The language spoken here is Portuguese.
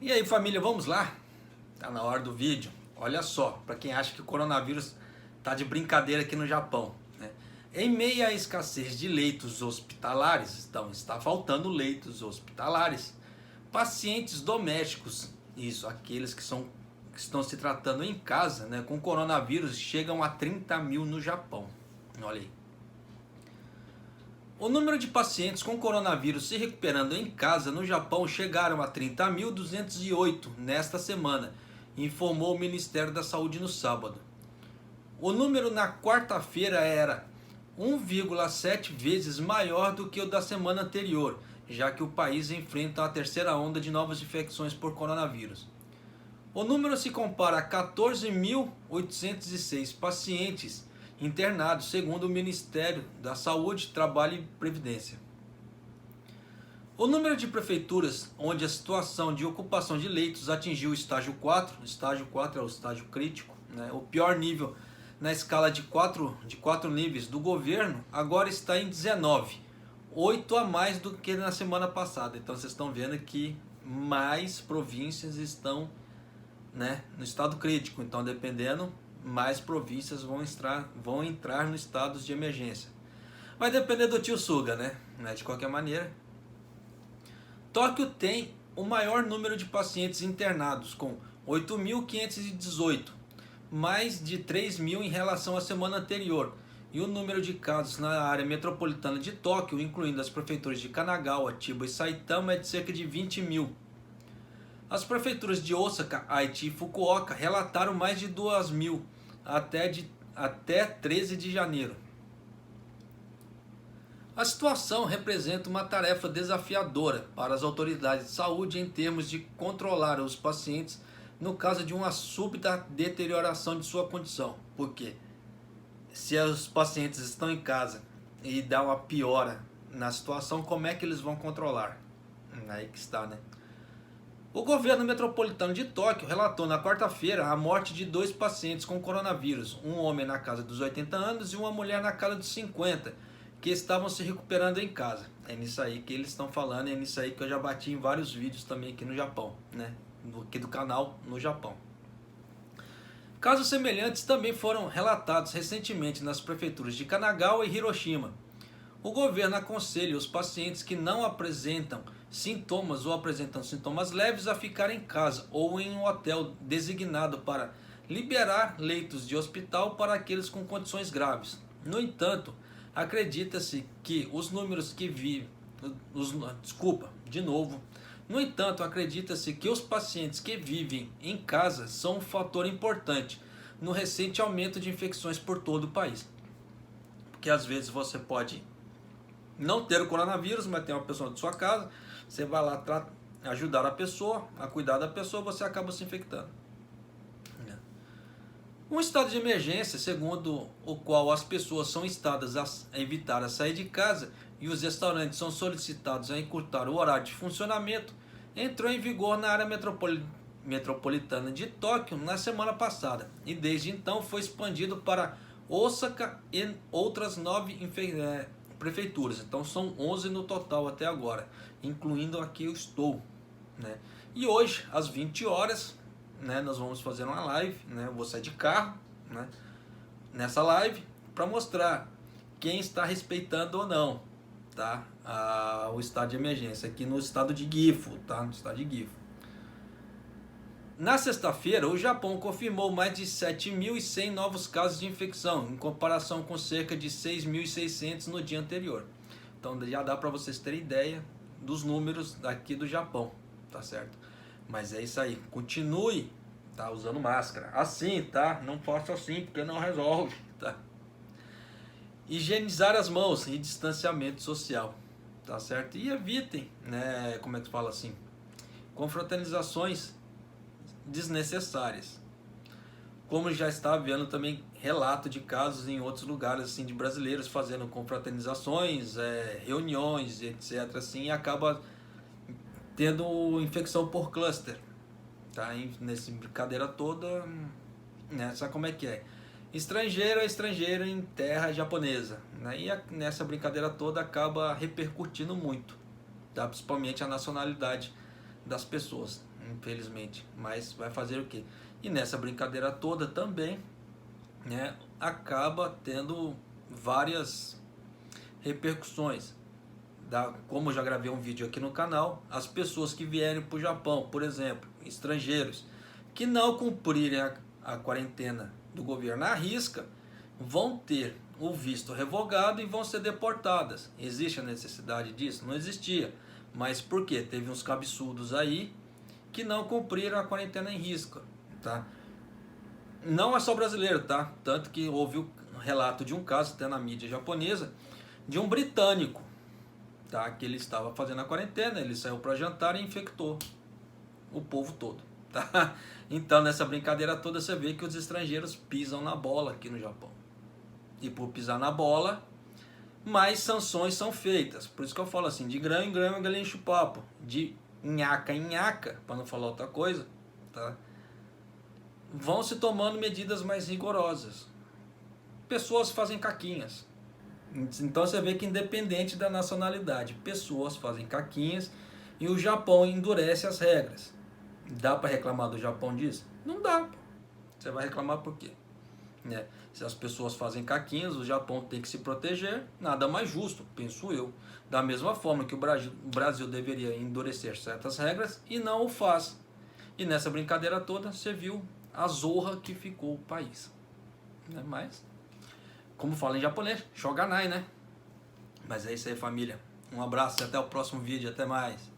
E aí, família, vamos lá? Tá na hora do vídeo. Olha só, para quem acha que o coronavírus tá de brincadeira aqui no Japão, né? Em meio à escassez de leitos hospitalares, então está faltando leitos hospitalares, pacientes domésticos, isso, aqueles que estão se tratando em casa, né, com coronavírus, chegam a 30 mil no Japão. Olha aí. O número de pacientes com coronavírus se recuperando em casa no Japão chegaram a 30.208 nesta semana, informou o Ministério da Saúde no sábado. O número na quarta-feira era 1,7 vezes maior do que o da semana anterior, já que o país enfrenta a terceira onda de novas infecções por coronavírus. O número se compara a 14.806 pacientes internados, segundo o Ministério da Saúde, Trabalho e Previdência. O número de prefeituras onde a situação de ocupação de leitos atingiu o estágio 4 é o estágio crítico, né, o pior nível na escala de 4 níveis do governo, agora está em 19, 8 a mais do que na semana passada. Então vocês estão vendo que mais províncias estão, né, no estado crítico, então dependendo, mais províncias vão entrar no estado de emergência. Vai depender do tio Suga, né? De qualquer maneira. Tóquio tem o maior número de pacientes internados, com 8.518, mais de 3.000 em relação à semana anterior. E o número de casos na área metropolitana de Tóquio, incluindo as prefeituras de Kanagawa, Chiba e Saitama, é de cerca de 20 mil. As prefeituras de Osaka, Aichi e Fukuoka relataram mais de 2.000 até 13 de janeiro. A situação representa uma tarefa desafiadora para as autoridades de saúde em termos de controlar os pacientes no caso de uma súbita deterioração de sua condição. Porque se os pacientes estão em casa e dá uma piora na situação, como é que eles vão controlar? Aí que está, né? O governo metropolitano de Tóquio relatou na quarta-feira a morte de 2 pacientes com coronavírus, um homem na casa dos 80 anos e uma mulher na casa dos 50, que estavam se recuperando em casa. É nisso aí que eles estão falando, é nisso aí que eu já bati em vários vídeos também aqui no Japão, né? Aqui do canal no Japão. Casos semelhantes também foram relatados recentemente nas prefeituras de Kanagawa e Hiroshima. O governo aconselha os pacientes que não apresentam sintomas ou apresentam sintomas leves a ficar em casa ou em um hotel designado para liberar leitos de hospital para aqueles com condições graves. No entanto, acredita-se que os números que vivem... No entanto, acredita-se que os pacientes que vivem em casa são um fator importante no recente aumento de infecções por todo o país. Porque às vezes você pode não ter o coronavírus, mas tem uma pessoa de sua casa, você vai lá ajudar a pessoa, a cuidar da pessoa, você acaba se infectando. Um estado de emergência, segundo o qual as pessoas são instadas a evitar a sair de casa e os restaurantes são solicitados a encurtar o horário de funcionamento, entrou em vigor na área metropolitana de Tóquio na semana passada e desde então foi expandido para Osaka e outras 9 prefeituras. Então são 11 no total até agora, incluindo aqui eu estou, né? E hoje às 20 horas, né, nós vamos fazer uma live, né? Eu vou sair de carro, né, nessa live para mostrar quem está respeitando ou não, tá? O estado de emergência aqui no estado de Gifu, tá? No estado de Gifu. Na sexta-feira, o Japão confirmou mais de 7.100 novos casos de infecção, em comparação com cerca de 6.600 no dia anterior. Então já dá para vocês terem ideia dos números daqui do Japão, tá certo? Mas é isso aí, continue, tá, usando máscara. Assim, tá? Não faça assim, porque não resolve, tá? Higienizar as mãos e distanciamento social, tá certo? E evitem, né, como é que fala assim, confraternizações desnecessárias. Como já está havendo também relato de casos em outros lugares assim de brasileiros fazendo confraternizações, reuniões, etc. assim, e acaba tendo infecção por cluster, tá? Nessa brincadeira toda, né? Sabe como é que é? Estrangeiro é estrangeiro em terra japonesa, né? E nessa brincadeira toda acaba repercutindo muito, tá? Principalmente a nacionalidade das pessoas, infelizmente. Mas vai fazer o quê? E nessa brincadeira toda também, né, acaba tendo várias repercussões. Como eu já gravei um vídeo aqui no canal, as pessoas que vierem para o Japão, por exemplo, estrangeiros, que não cumprirem a quarentena do governo à risca, vão ter o visto revogado e vão ser deportadas. Existe a necessidade disso? Não existia. Mas por quê? Teve uns cabeçudos aí que não cumpriram a quarentena em risco, tá? Não é só brasileiro, tá? Tanto que houve o relato de um caso, até na mídia japonesa, de um britânico, tá? Que ele estava fazendo a quarentena, ele saiu para jantar e infectou o povo todo, tá? Então, nessa brincadeira toda, você vê que os estrangeiros pisam na bola aqui no Japão. E por pisar na bola, mais sanções são feitas. Por isso que eu falo assim, de grão em grão, galinha enche o papo. De nhaca em nhaca, para não falar outra coisa, tá? Vão se tomando medidas mais rigorosas. Pessoas fazem caquinhas. Então você vê que independente da nacionalidade, pessoas fazem caquinhas e o Japão endurece as regras. Dá para reclamar do Japão disso? Não dá. Você vai reclamar por quê? Né? Se as pessoas fazem caquinhas, o Japão tem que se proteger, nada mais justo, penso eu. Da mesma forma que o Brasil deveria endurecer certas regras e não o faz. E nessa brincadeira toda você viu a zorra que ficou o país. Né? Mas, como fala em japonês, shoganai, né? Mas é isso aí, família. Um abraço e até o próximo vídeo. Até mais.